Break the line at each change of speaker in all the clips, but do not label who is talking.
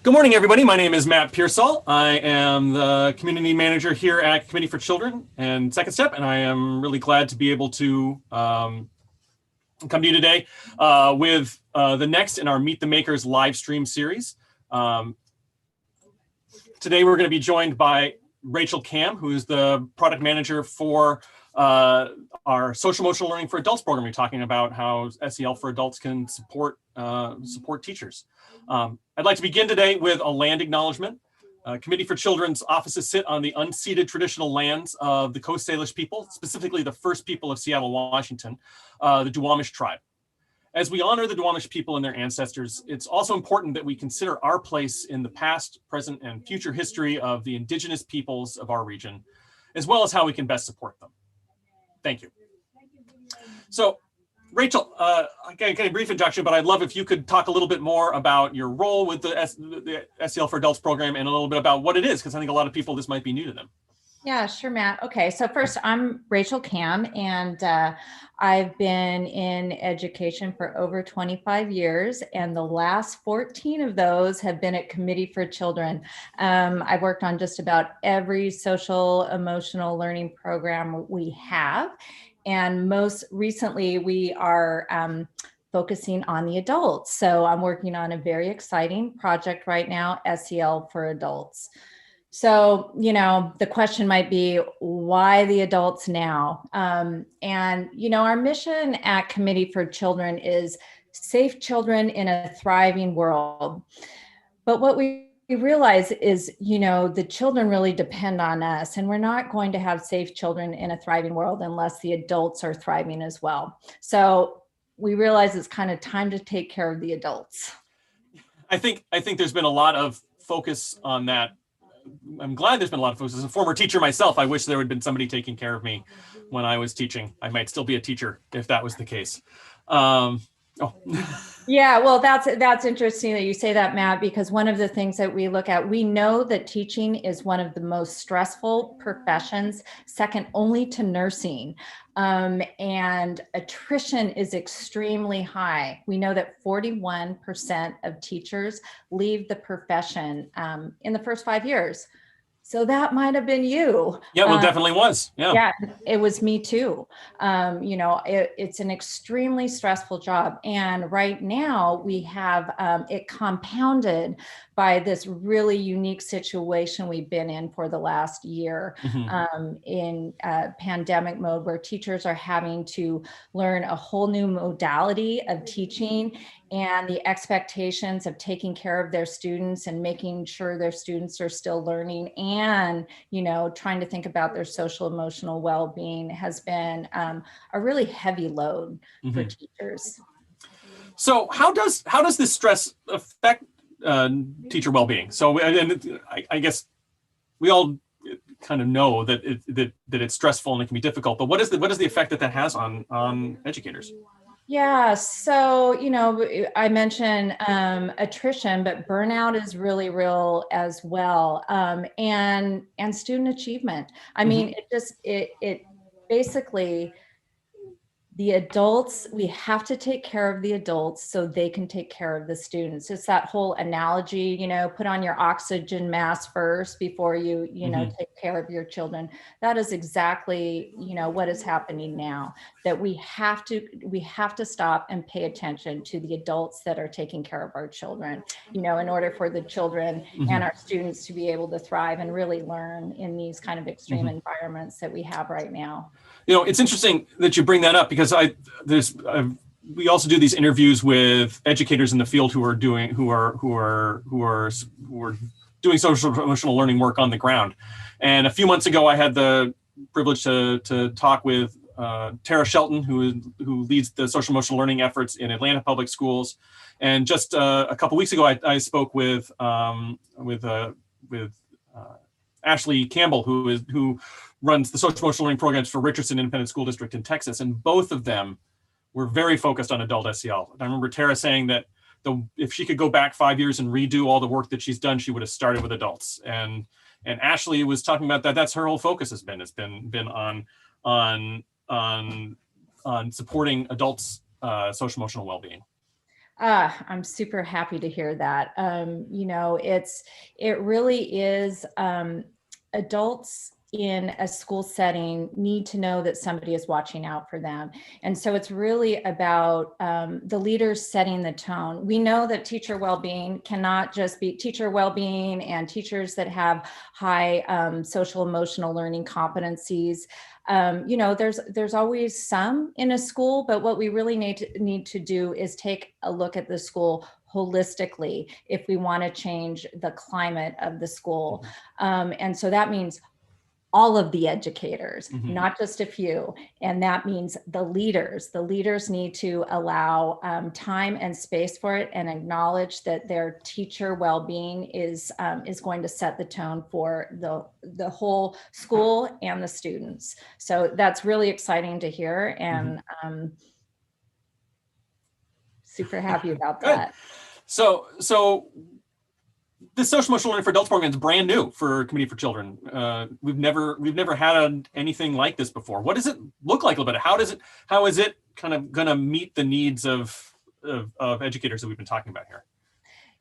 Good morning, everybody. My name is Matt Pearsall. I am the community manager here at Committee for Children and Second Step, and I am really glad to be able to come to you today with the next in our Meet the Makers live stream series. Today, we're going to be joined by Rachel Kamb, who is the product manager for our social emotional learning for adults program. We're talking about how SEL for adults can support teachers. I'd like to begin today with a land acknowledgement. Committee for Children's offices sit on the unceded traditional lands of the Coast Salish people, specifically the first people of Seattle, Washington, the Duwamish tribe. As we honor the Duwamish people and their ancestors, it's also important that we consider our place in the past, present, and future history of the indigenous peoples of our region, as well as how we can best support them. Thank you. So, Rachel, I got a brief introduction, but I'd love if you could talk a little bit more about your role with the SEL for Adults program and a little bit about what it is, because I think a lot of people, this might be new to them.
Yeah, sure, Matt. Okay, so first, I'm Rachel Kamb, and I've been in education for over 25 years, and the last 14 of those have been at Committee for Children. I've worked on just about every social emotional learning program we have, and most recently, we are focusing on the adults. So I'm working on a very exciting project right now, SEL for Adults. So, the question might be, why the adults now? Our mission at Committee for Children is safe children in a thriving world. But what we realize is, the children really depend on us, and we're not going to have safe children in a thriving world unless the adults are thriving as well. So we realize it's kind of time to take care of the adults.
I think there's been a lot of focus on that. I'm glad there's been a lot of focus. As a former teacher myself, I wish there would have been somebody taking care of me when I was teaching. I might still be a teacher if that was the case.
Yeah, well, that's interesting that you say that, Matt, because one of the things that we look at, we know that teaching is one of the most stressful professions, second only to nursing. And attrition is extremely high. We know that 41% of teachers leave the profession in the first 5 years. So that might have been you.
Yeah, well, definitely was.
Yeah, it was me too. It's an extremely stressful job. And right now we have it compounded by this really unique situation we've been in for the last year in pandemic mode, where teachers are having to learn a whole new modality of teaching and the expectations of taking care of their students and making sure their students are still learning and, trying to think about their social emotional well-being has been a really heavy load for teachers.
So how does this stress affect teacher well-being? So I guess we all kind of know that it's stressful and it can be difficult, but what is the effect that has on educators?
Yeah, so, I mentioned attrition, but burnout is really real as well. And student achievement. I mean, it basically, the adults, we have to take care of the adults so they can take care of the students. It's that whole analogy, put on your oxygen mask first before you, take care of your children. That is exactly, what is happening now, that we have to stop and pay attention to the adults that are taking care of our children, in order for the children and our students to be able to thrive and really learn in these kind of extreme environments that we have right now.
It's interesting that you bring that up, because we also do these interviews with educators in the field who are doing social emotional learning work on the ground. And a few months ago, I had the privilege to talk with Tara Shelton, who leads the social emotional learning efforts in Atlanta Public Schools. And just a couple weeks ago, I spoke with Ashley Campbell, who runs the social emotional learning programs for Richardson Independent School District in Texas, and both of them were very focused on adult SEL. I remember Tara saying that if she could go back 5 years and redo all the work that she's done, she would have started with adults. And Ashley was talking about that. That's her whole focus has been. It's been on supporting adults' social emotional well-being.
I'm super happy to hear that. It really is, adults in a school setting need to know that somebody is watching out for them. And so it's really about the leaders setting the tone. We know that teacher well-being cannot just be teacher well-being and teachers that have high social emotional learning competencies. There's always some in a school, but what we really need to do is take a look at the school holistically if we want to change the climate of the school. And so that means all of the educators, not just a few. And that means the leaders. The leaders need to allow time and space for it and acknowledge that their teacher well-being is going to set the tone for the whole school and the students. So that's really exciting to hear, and super happy about that.
So this social emotional learning for adults program is brand new for Committee for Children. We've never had anything like this before. What does it look like a little bit? How is it kind of going to meet the needs of educators that we've been talking about here?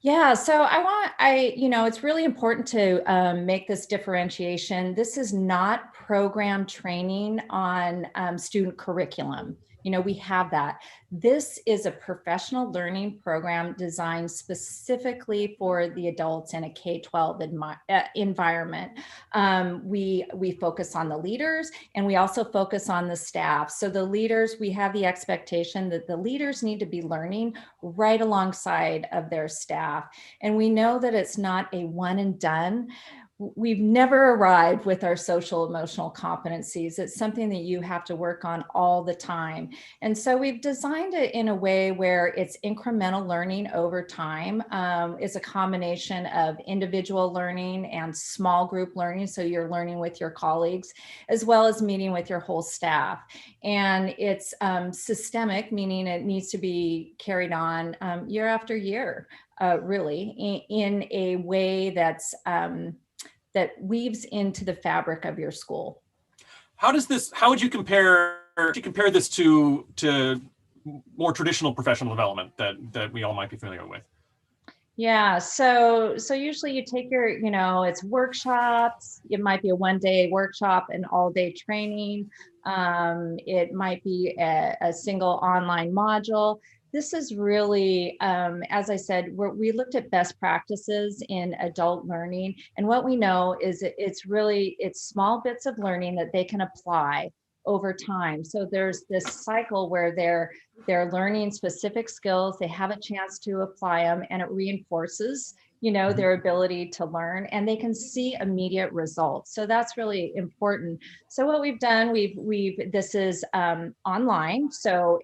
Yeah, so it's really important to make this differentiation. This is not program training on student curriculum. We have that. This is a professional learning program designed specifically for the adults in a K-12 environment. We focus on the leaders, and we also focus on the staff. So the leaders, we have the expectation that the leaders need to be learning right alongside of their staff. And we know that it's not a one and done. We've never arrived with our social emotional competencies. It's something that you have to work on all the time. And so we've designed it in a way where it's incremental learning over time. It's a combination of individual learning and small group learning. So you're learning with your colleagues, as well as meeting with your whole staff. And it's systemic, meaning it needs to be carried on year after year, really, in a way that weaves into the fabric of your school.
How would you compare this to more traditional professional development that we all might be familiar with?
Yeah, so usually you take your, it's workshops. It might be a one-day workshop, an all-day training. It might be a single online module. This is really, as I said, we looked at best practices in adult learning. And what we know is it's small bits of learning that they can apply over time. So there's this cycle where they're learning specific skills, they have a chance to apply them, and it reinforces their ability to learn, and they can see immediate results. So that's really important. So what we've done, this is online, so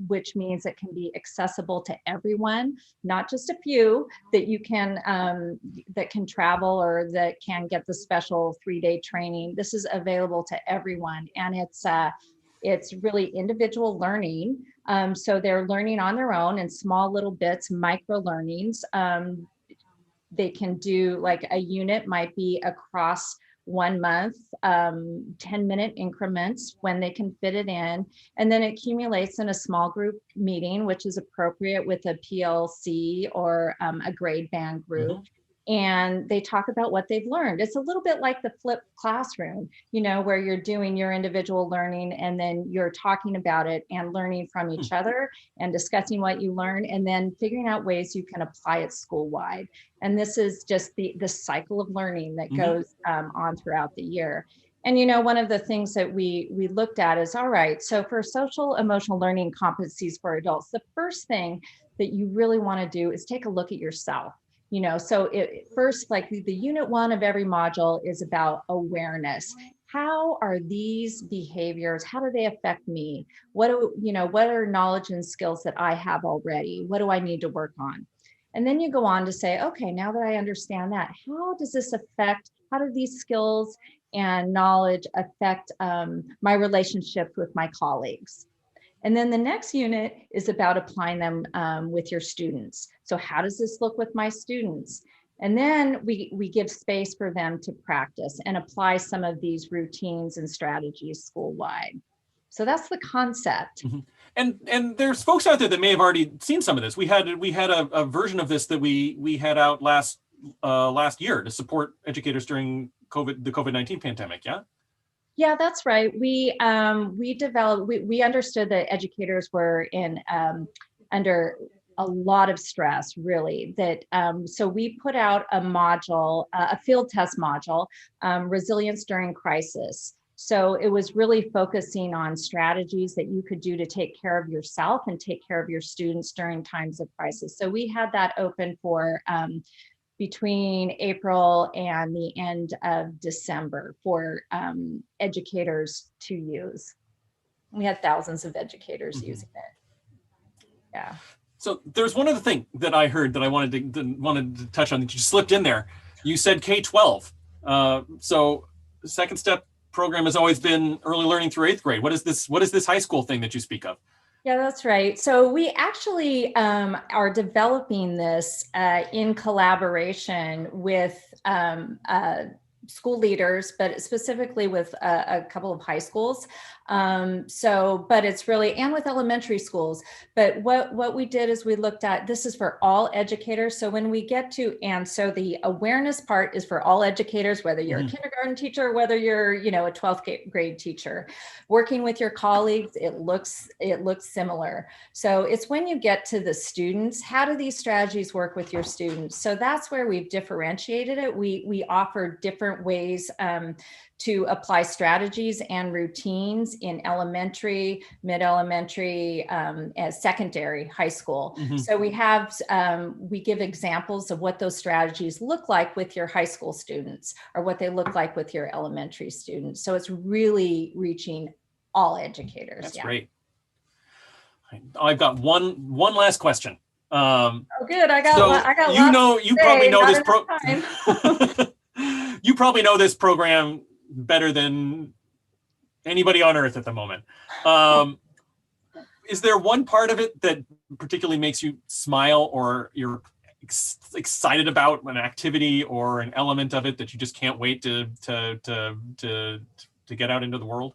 which means it can be accessible to everyone, not just a few that you can that can travel or that can get the special 3-day training. This is available to everyone, and it's really individual learning. So they're learning on their own in small little bits, micro learnings. They can do, like, a unit might be across 1 month, 10-minute increments when they can fit it in. And then it accumulates in a small group meeting, which is appropriate with a PLC or a grade band group. And they talk about what they've learned. It's a little bit like the flipped classroom, where you're doing your individual learning and then you're talking about it and learning from each other and discussing what you learn and then figuring out ways you can apply it school-wide. And this is just the cycle of learning that goes on throughout the year. And, one of the things that we looked at is, all right, so for social emotional learning competencies for adults, the first thing that you really want to do is take a look at yourself. So first, like the unit 1 of every module is about awareness. How are these behaviors? How do they affect me? What are knowledge and skills that I have already? What do I need to work on? And then you go on to say, okay, now that I understand that, how do these skills and knowledge affect my relationships with my colleagues? And then the next unit is about applying them with your students. So how does this look with my students? And then we give space for them to practice and apply some of these routines and strategies school-wide. So that's the concept.
And there's folks out there that may have already seen some of this. We had a version of this that we had out last year to support educators during the COVID-19 pandemic. Yeah.
Yeah, that's right. We developed. We understood that educators were in under a lot of stress, really. That so we put out a module, a field test module, resilience during crisis. So it was really focusing on strategies that you could do to take care of yourself and take care of your students during times of crisis. So we had that open for between April and the end of December for educators to use. We had thousands of educators using it. Yeah.
So there's one other thing that I heard that I wanted to touch on that you slipped in there. You said K-12. So the second step program has always been early learning through 8th grade. What is this high school thing that you speak of?
Yeah, that's right. So we actually are developing this in collaboration with school leaders, but specifically with a couple of high schools. But it's really, and with elementary schools. But what we did is we looked at, this is for all educators. So when we get to, and so the awareness part is for all educators, whether you're a kindergarten teacher, whether you're, a 12th grade teacher, working with your colleagues, it looks similar. So it's when you get to the students, how do these strategies work with your students? So that's where we've differentiated it. We offer different ways to apply strategies and routines in elementary, mid-elementary, secondary, high school. So we have, we give examples of what those strategies look like with your high school students or what they look like with your elementary students. So it's really reaching all educators.
That's great. I've got one last question.
Oh, good. I got
you probably know this program better than anybody on earth at the moment. Is there one part of it that particularly makes you smile, or you're excited about an activity or an element of it that you just can't wait to get out into the world?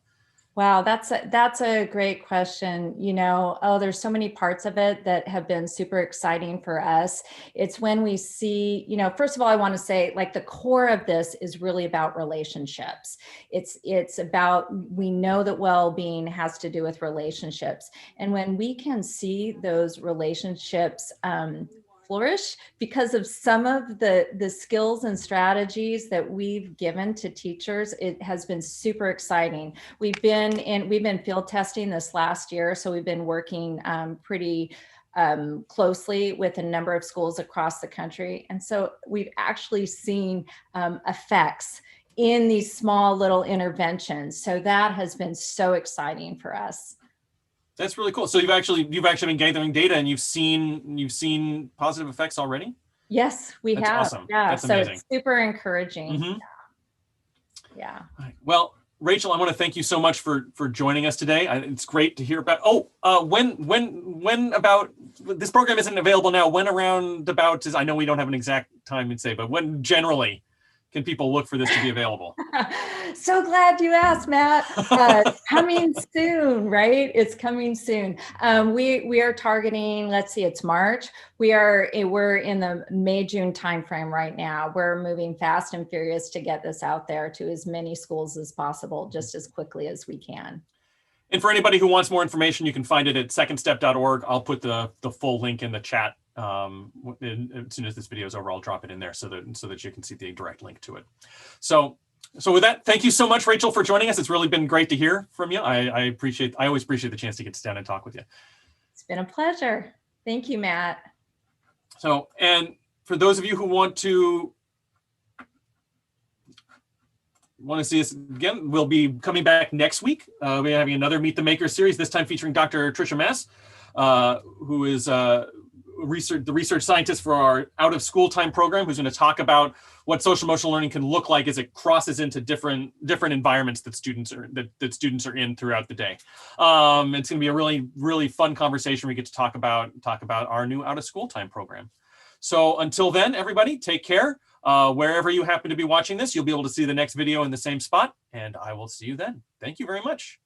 Wow, that's a great question. There's so many parts of it that have been super exciting for us. It's when we see, first of all, I want to say, like, the core of this is really about relationships. It's about, we know that well-being has to do with relationships. And when we can see those relationships flourish because of some of the skills and strategies that we've given to teachers, it has been super exciting. We've been field testing this last year, so we've been working pretty closely with a number of schools across the country, and so we've actually seen effects in these small little interventions. So that has been so exciting for us.
That's really cool. So you've actually been gathering data, and you've seen positive effects already?
Yes, we have.
Awesome.
Yeah,
that's
so
amazing.
It's super encouraging. Yeah.
Well, Rachel, I want to thank you so much for joining us today. It's great to hear about. When about, this program isn't available now? When around about is? I know we don't have an exact time to say, but when generally can people look for this to be available?
So glad you asked, Matt. Coming soon, right? It's coming soon. We are targeting, let's see, it's March. We're in the May-June timeframe right now. We're moving fast and furious to get this out there to as many schools as possible, just as quickly as we can.
And for anybody who wants more information, you can find it at secondstep.org. I'll put the full link in the chat. As soon as this video is over, I'll drop it in there so that you can see the direct link to it. So with that, thank you so much, Rachel, for joining us. It's really been great to hear from you. I always appreciate the chance to get to stand and talk with you.
It's been a pleasure. Thank you, Matt.
So, and for those of you who want to see us again, we'll be coming back next week. We're having another Meet the Makers series, this time featuring Dr. Tricia Mass, who is the research scientist for our out of school time program, who's going to talk about what social emotional learning can look like as it crosses into different environments that students are in throughout the day. It's going to be a really, really fun conversation. We get to talk about our new out of school time program. So until then, everybody, take care. Wherever you happen to be watching this, you'll be able to see the next video in the same spot, and I will see you then. Thank you very much.